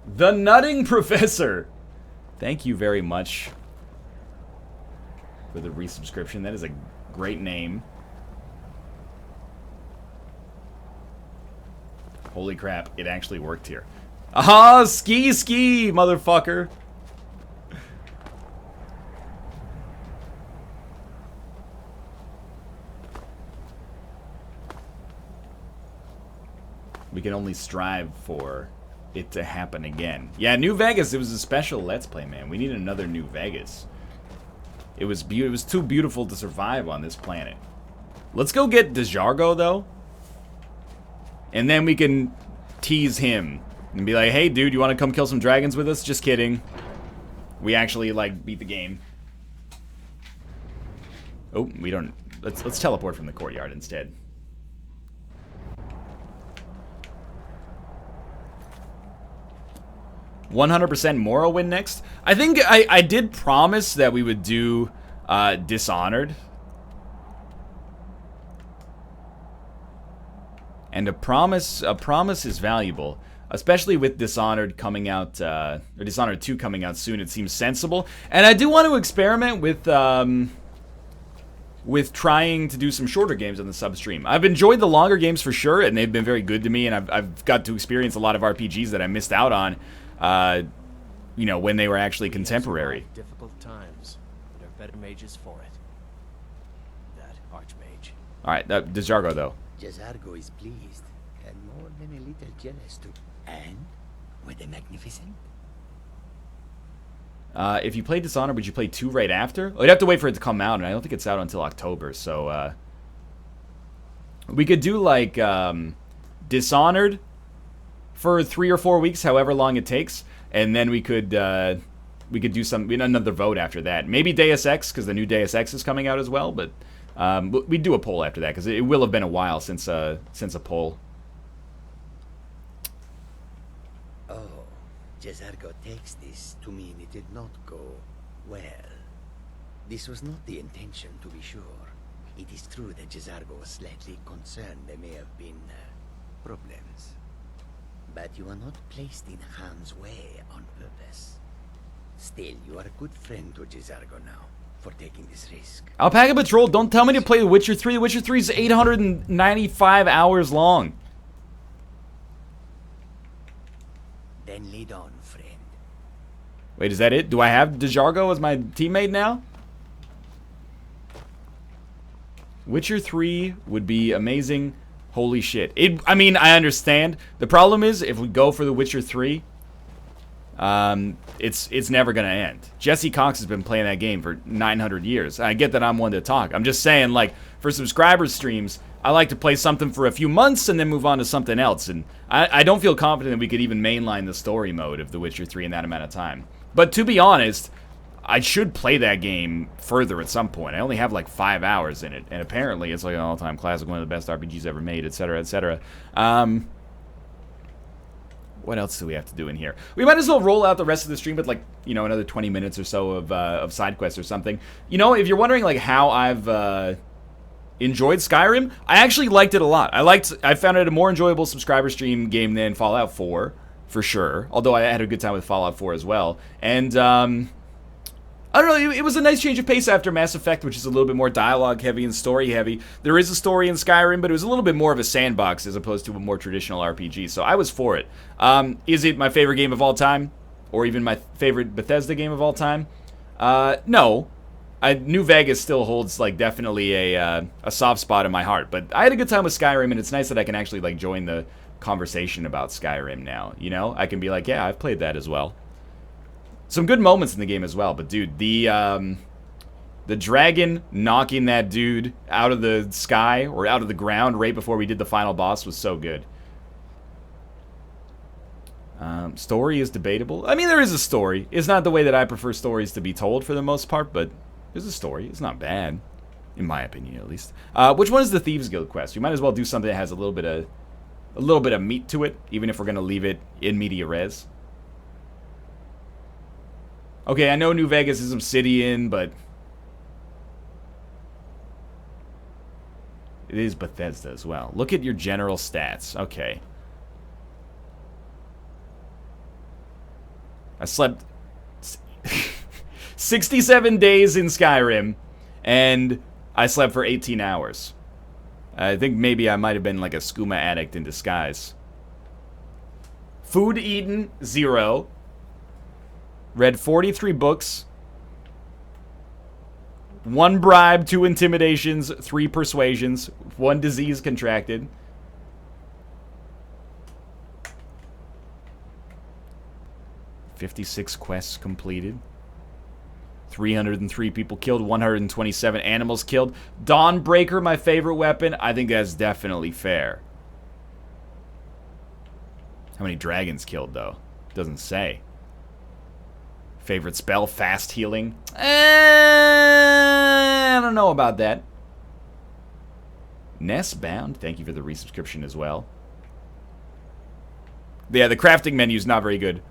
The Nutting Professor. Thank you very much for the resubscription. That is a great name. Holy crap, it actually worked here. Aha, ski, motherfucker. We can only strive for it to happen again. Yeah, New Vegas, it was a special Let's Play, man. We need another New Vegas. It was too beautiful to survive on this planet. Let's go get Dejargo, though. And then we can tease him and be like, hey, dude, you want to come kill some dragons with us? Just kidding. We actually, like, beat the game. Oh, we don't... Let's teleport from the courtyard instead. "100% Morrowind next." I think I did promise that we would do Dishonored. And a promise is valuable, especially with Dishonored coming out, or Dishonored 2 coming out soon. It seems sensible, and I do want to experiment with trying to do some shorter games on the substream. I've enjoyed the longer games for sure, and they've been very good to me, and I've got to experience a lot of RPGs that I missed out on, you know, when they were actually contemporary. Difficult times, but are better mages for it. That archmage. All right, Dejargo though. Jazargo is pleased, and more than a little jealous too. And were they magnificent? If you play Dishonored, would you play 2 right after? Well, you'd have to wait for it to come out, and I don't think it's out until October, so, we could do, like, Dishonored for 3 or 4 weeks, however long it takes, and then we could do another vote after that. Maybe Deus Ex, because the new Deus Ex is coming out as well, but we'd do a poll after that, because it will have been a while since a poll. Oh, Jazargo takes this to mean it did not go well. This was not the intention, to be sure. It is true that Jazargo was slightly concerned there may have been problems. But you are not placed in harm's way on purpose. Still, you are a good friend to Jazargo now for taking this risk. Alpaca Patrol, don't tell me to play The Witcher 3. The Witcher 3 is 895 hours long. Then lead on, friend. Wait, is that it? Do I have Dejargo as my teammate now? Witcher 3 would be amazing. Holy shit. I mean, I understand. The problem is, if we go for The Witcher 3, it's never going to end. Jesse Cox has been playing that game for 900 years. I get that I'm one to talk. I'm just saying, like, for subscriber streams, I like to play something for a few months and then move on to something else. And I don't feel confident that we could even mainline the story mode of The Witcher 3 in that amount of time. But to be honest, I should play that game further at some point. I only have like 5 hours in it, and apparently it's like an all-time classic, one of the best RPGs ever made, etc., etc. What else do we have to do in here? We might as well roll out the rest of the stream with, like, you know, another 20 minutes or so of side quests or something. You know, if you're wondering, like, how I've enjoyed Skyrim, I actually liked it a lot. I found it a more enjoyable subscriber stream game than Fallout 4, for sure. Although I had a good time with Fallout 4 as well. And, I don't know, it was a nice change of pace after Mass Effect, which is a little bit more dialogue heavy and story heavy. There is a story in Skyrim, but it was a little bit more of a sandbox as opposed to a more traditional RPG, so I was for it. Is it my favorite game of all time? Or even my favorite Bethesda game of all time? No. New Vegas still holds, like, definitely a soft spot in my heart, but I had a good time with Skyrim, and it's nice that I can actually, like, join the conversation about Skyrim now, you know? I can be like, yeah, I've played that as well. Some good moments in the game as well, but dude, the dragon knocking that dude out of the sky, or out of the ground right before we did the final boss was so good. Story is debatable. I mean, there is a story. It's not the way that I prefer stories to be told for the most part, but there's a story. It's not bad, in my opinion at least. Which one is the Thieves Guild quest? We might as well do something that has a little bit of meat to it, even if we're gonna leave it in media res. Okay, I know New Vegas is Obsidian, but it is Bethesda as well. Look at your general stats. Okay. I slept 67 days in Skyrim, and I slept for 18 hours. I think maybe I might have been like a skooma addict in disguise. Food eaten, 0. Read 43 books. 1 bribe, 2 intimidations, 3 persuasions, 1 disease contracted. "56 quests completed. 303 people killed, 127 animals killed. Dawnbreaker, my favorite weapon. I think that's definitely fair. How many dragons killed, though? Doesn't say. Favorite spell, fast healing. I don't know about that. Ness Bound, thank you for the resubscription as well. Yeah, the crafting menu's not very good.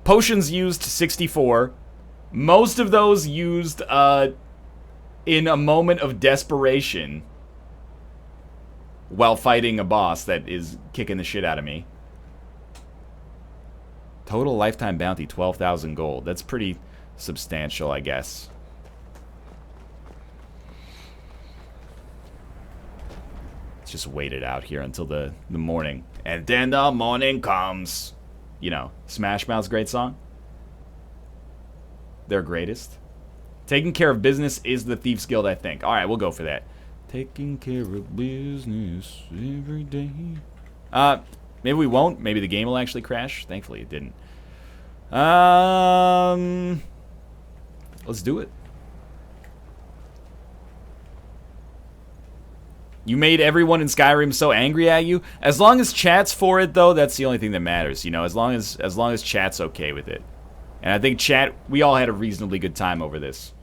Potions used, 64. Most of those used in a moment of desperation while fighting a boss that is kicking the shit out of me. Total lifetime bounty, 12,000 gold. That's pretty substantial, I guess. Let's just wait it out here until the morning. And then the morning comes. You know, Smash Mouth's great song. Their greatest. Taking care of business is the Thief's Guild, I think. Alright, we'll go for that. Taking care of business every day. Maybe we won't. Maybe the game will actually crash. Thankfully, it didn't. Let's do it. You made everyone in Skyrim so angry at you. As long as chat's for it, though, that's the only thing that matters. You know, as long as chat's okay with it. And I think chat, we all had a reasonably good time over this.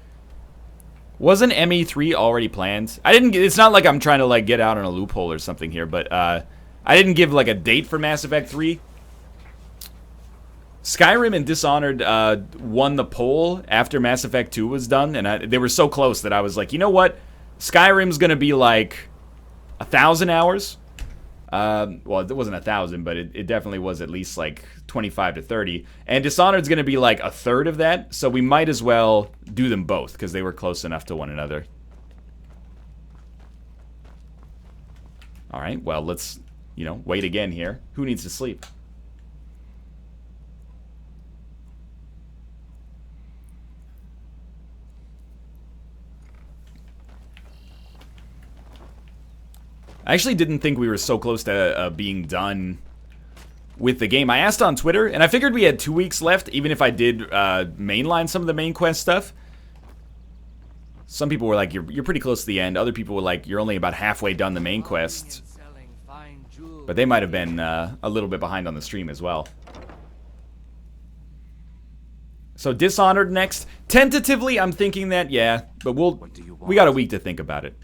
Wasn't ME3 already planned? It's not like I'm trying to like get out on a loophole or something here, but I didn't give like a date for Mass Effect 3. Skyrim and Dishonored won the poll after Mass Effect 2 was done, and they were so close that I was like, you know what? Skyrim's gonna be like 1,000 hours. Well, it wasn't 1,000, but it definitely was at least like 25 to 30. And Dishonored's going to be like a third of that, so we might as well do them both because they were close enough to one another. All right, well, let's, you know, wait again here. Who needs to sleep? I actually didn't think we were so close to being done with the game. I asked on Twitter, and I figured we had 2 weeks left, even if I did mainline some of the main quest stuff. Some people were like, you're pretty close to the end. Other people were like, you're only about halfway done the main quest. But they might have been a little bit behind on the stream as well. So Dishonored next. Tentatively, I'm thinking that, yeah, but we got a week to think about it.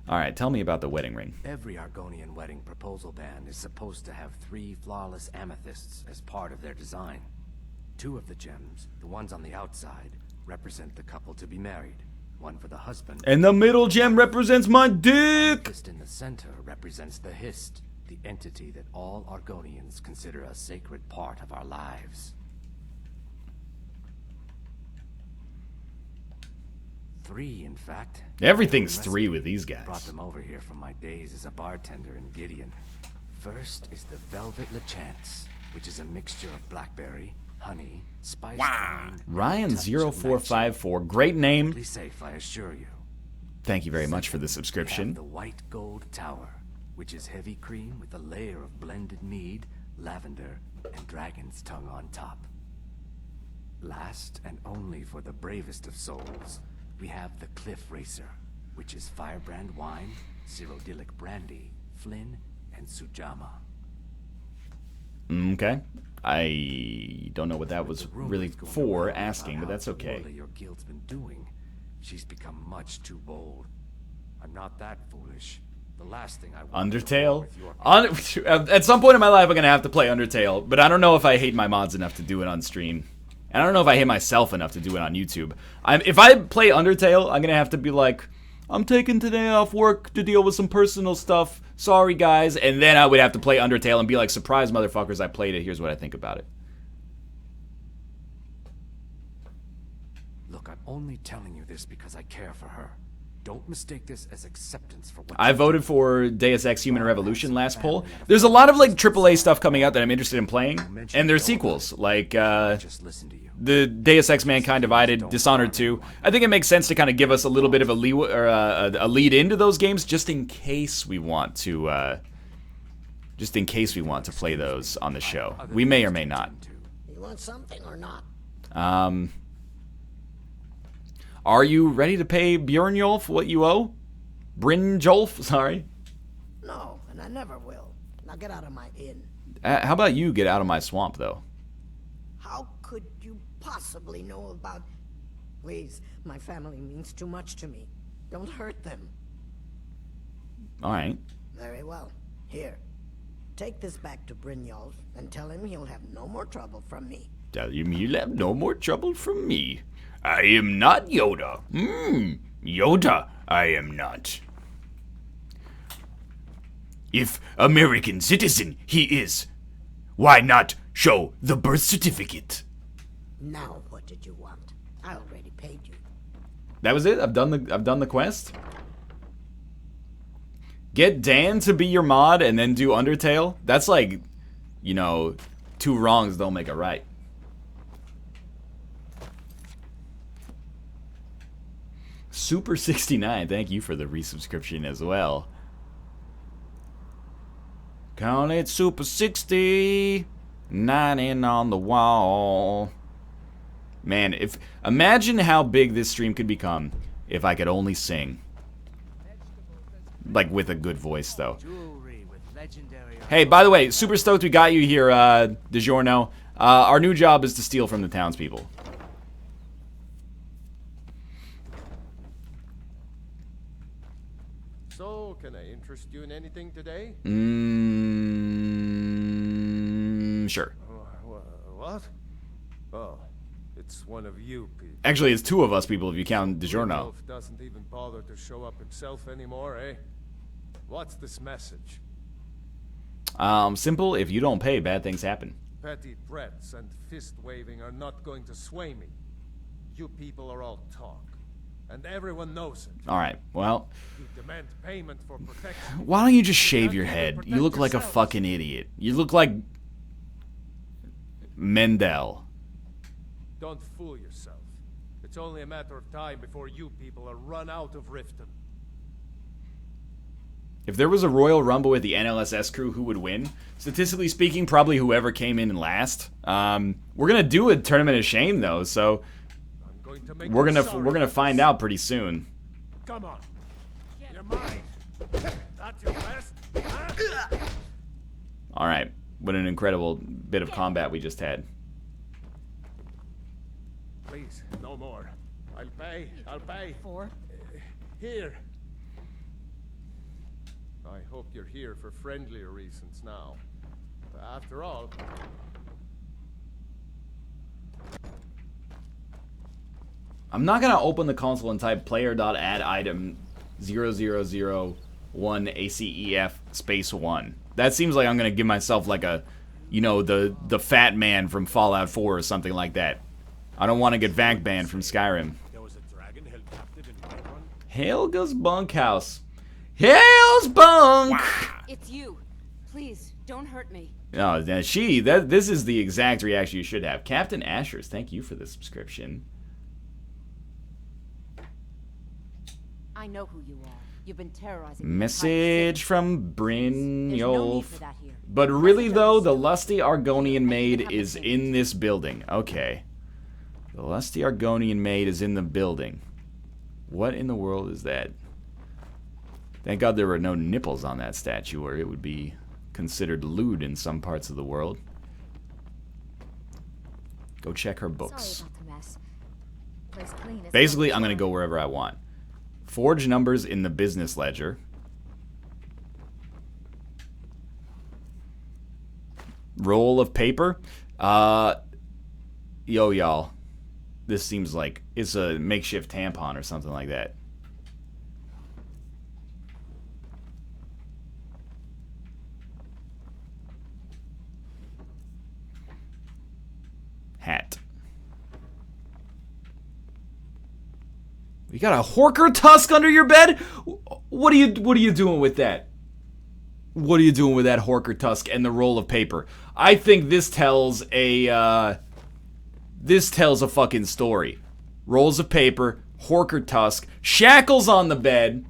Alright, tell me about the wedding ring. Every Argonian wedding proposal band is supposed to have 3 flawless amethysts as part of their design. 2 of the gems, the ones on the outside, represent the couple to be married. One for the husband. And the middle gem represents my dick! The amethyst in the center represents the Hist, the entity that all Argonians consider a sacred part of our lives. 3, in fact. Everything's 3 with these guys. Brought them over here from my days as a bartender in Gideon. First is the Velvet Lachance, which is a mixture of blackberry, honey, spice. Wow. Ryan0454, great name. Safe, I assure you. Thank you very much for the subscription. The White Gold Tower, which is heavy cream with a layer of blended mead, lavender, and dragon's tongue on top. Last and only for the bravest of souls, we have the Cliff Racer, which is firebrand wine, Cyrodiilic brandy, Flynn, and Sujama. Okay. I don't know what that was really for asking, but that's okay. Your guild's been doing. She's become much too bold. I'm not that foolish. The last thing I want Undertale? At some point in my life, I'm going to have to play Undertale, but I don't know if I hate my mods enough to do it on stream. And I don't know if I hate myself enough to do it on YouTube. If I play Undertale, I'm going to have to be like, I'm taking today off work to deal with some personal stuff. Sorry, guys. And then I would have to play Undertale and be like, surprise, motherfuckers, I played it. Here's what I think about it. Look, I'm only telling you this because I care for her. Don't mistake this as acceptance for what I voted for Deus Ex Human Revolution last poll. There's a lot of like AAA stuff coming out that I'm interested in playing, and there's sequels like just listen to you. the Deus Ex Mankind Divided, Dishonored 2. I think it makes sense to kind of give us a little bit of a lead into those games, just in case we want to play those on the show. We may or may not. You want something or not? Are you ready to pay Bjornjolf what you owe? Brynjolf, sorry. No, and I never will. Now get out of my inn. How about you get out of my swamp, though? How could you possibly know about... Please, my family means too much to me. Don't hurt them. All right. Very well. Here. Take this back to Brynjolf and tell him he'll have no more trouble from me. Tell him you'll have no more trouble from me. I am not Yoda. Yoda, I am not. If American citizen he is, why not show the birth certificate? Now what did you want? I already paid you. That was it? I've done the quest? Get Dan to be your mod and then do Undertale? That's like, you know, two wrongs don't make a right. Super 69, thank you for the resubscription as well. Call it Super 60, 9 on the wall. Man, imagine how big this stream could become if I could only sing. Like with a good voice though. Hey, by the way, super stoked we got you here, DiGiorno. Our new job is to steal from the townspeople. So, can I interest you in anything today? Sure. What? Oh, it's one of you people. Actually, it's two of us people if you count DiGiorno. Wolf doesn't even bother to show up himself anymore, eh? What's this message? Simple, if you don't pay, bad things happen. Petty threats and fist-waving are not going to sway me. You people are all talk, and everyone knows it. Alright, well, You demand payment for protection. why don't you just shave your head? You look like a fucking idiot. You look like Mendel. Don't fool yourself. It's only a matter of time before you people are run out of Rifton. If there was a Royal Rumble with the NLSS crew, who would win? Statistically speaking, probably whoever came in last. We're gonna do a tournament of shame though, so I'm going to make we're you gonna sorry. find out pretty soon. Come on. You're mine. That's your best. Huh? All right, what an incredible bit of combat we just had. Please, no more. I'll pay. I'll pay. For? Here. I hope you're here for friendlier reasons now. After all, I'm not gonna open the console and type player.add item 0001 ACEF space 1. That seems like I'm gonna give myself like a, you know, the fat man from Fallout 4 or something like that. I don't want to get vank banned from Skyrim. there was a dragon held captive in Rifton. Helga's bunkhouse. Hell's bunk. It's you. Please, don't hurt me. No, this is the exact reaction you should have. Captain Ashers, thank you for the subscription. I know who you are. You've been terrorizing me. Message from There's no need Brynjolf. for that here. But really though, the Lusty Argonian maid is in this building. Okay. The Lusty Argonian maid is in the building. What in the world is that? Thank God there were no nipples on that statue, or it would be considered lewd in some parts of the world. Go check her books. Sorry about the mess. Place clean is Basically, I'm going to go wherever I want. Forge numbers in the business ledger. Roll of paper. Yo, y'all. This seems like it's a makeshift tampon or something like that. Hat. You got a horker tusk under your bed? What are you doing with that? What are you doing with that horker tusk and the roll of paper? I think this tells a fucking story. Rolls of paper, horker tusk, shackles on the bed.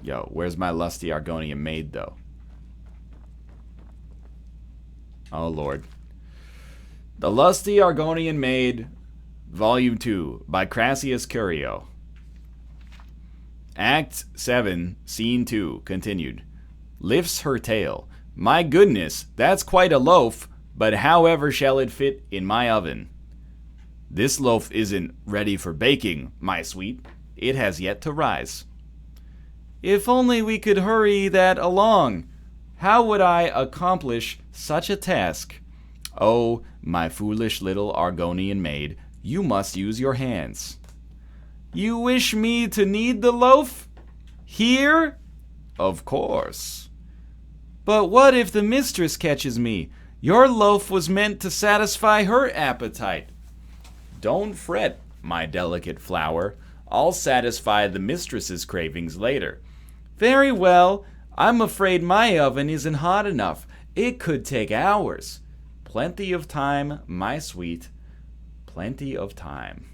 Yo, where's my lusty Argonian maid, though? Oh, Lord. The Lusty Argonian Maid, Volume 2, by Crassius Curio. Act 7, Scene 2, continued. Lifts her tail. My goodness, that's quite a loaf, but however shall it fit in my oven? This loaf isn't ready for baking, my sweet. It has yet to rise. If only we could hurry that along. How would I accomplish such a task? Oh, my foolish little Argonian maid, you must use your hands. You wish me to knead the loaf? Here? Of course. But what if the mistress catches me? Your loaf was meant to satisfy her appetite. Don't fret, my delicate flower. I'll satisfy the mistress's cravings later. Very well. I'm afraid my oven isn't hot enough. It could take hours. Plenty of time, my sweet. Plenty of time.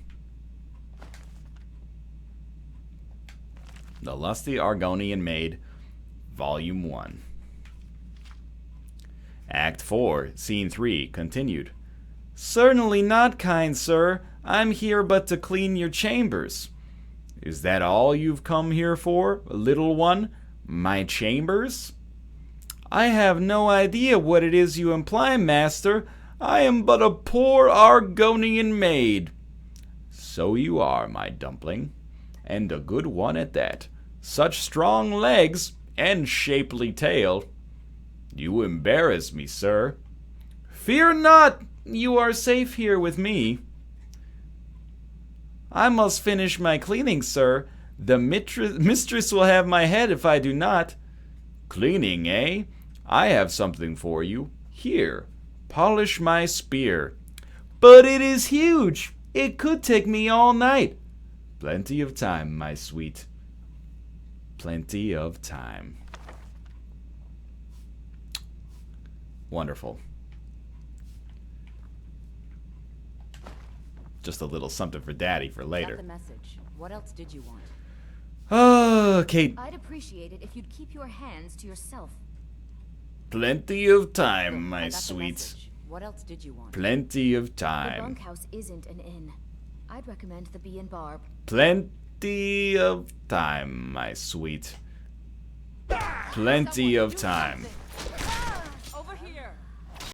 The Lusty Argonian Maid, Volume 1. Act 4, Scene 3, continued. Certainly not, kind sir. I'm here but to clean your chambers. Is that all you've come here for, little one? My chambers? I have no idea what it is you imply, master. I am but a poor Argonian maid. So you are, my dumpling, and a good one at that. Such strong legs and shapely tail. You embarrass me, sir. Fear not, you are safe here with me. I must finish my cleaning, sir. The mistress will have my head if I do not. Cleaning, eh? I have something for you. Here, polish my spear. But it is huge. It could take me all night. Plenty of time, my sweet. Plenty of time. Wonderful. Just a little something for Daddy for later. Got the message. What else did you want? Okay. I'd appreciate it if you'd keep your hands to yourself. Plenty of time, Good, I my got the sweet. message. What else did you want? Plenty of The time. bunkhouse isn't an inn. I'd recommend the Bee and Barb. Plenty of time, my sweet. Plenty of time.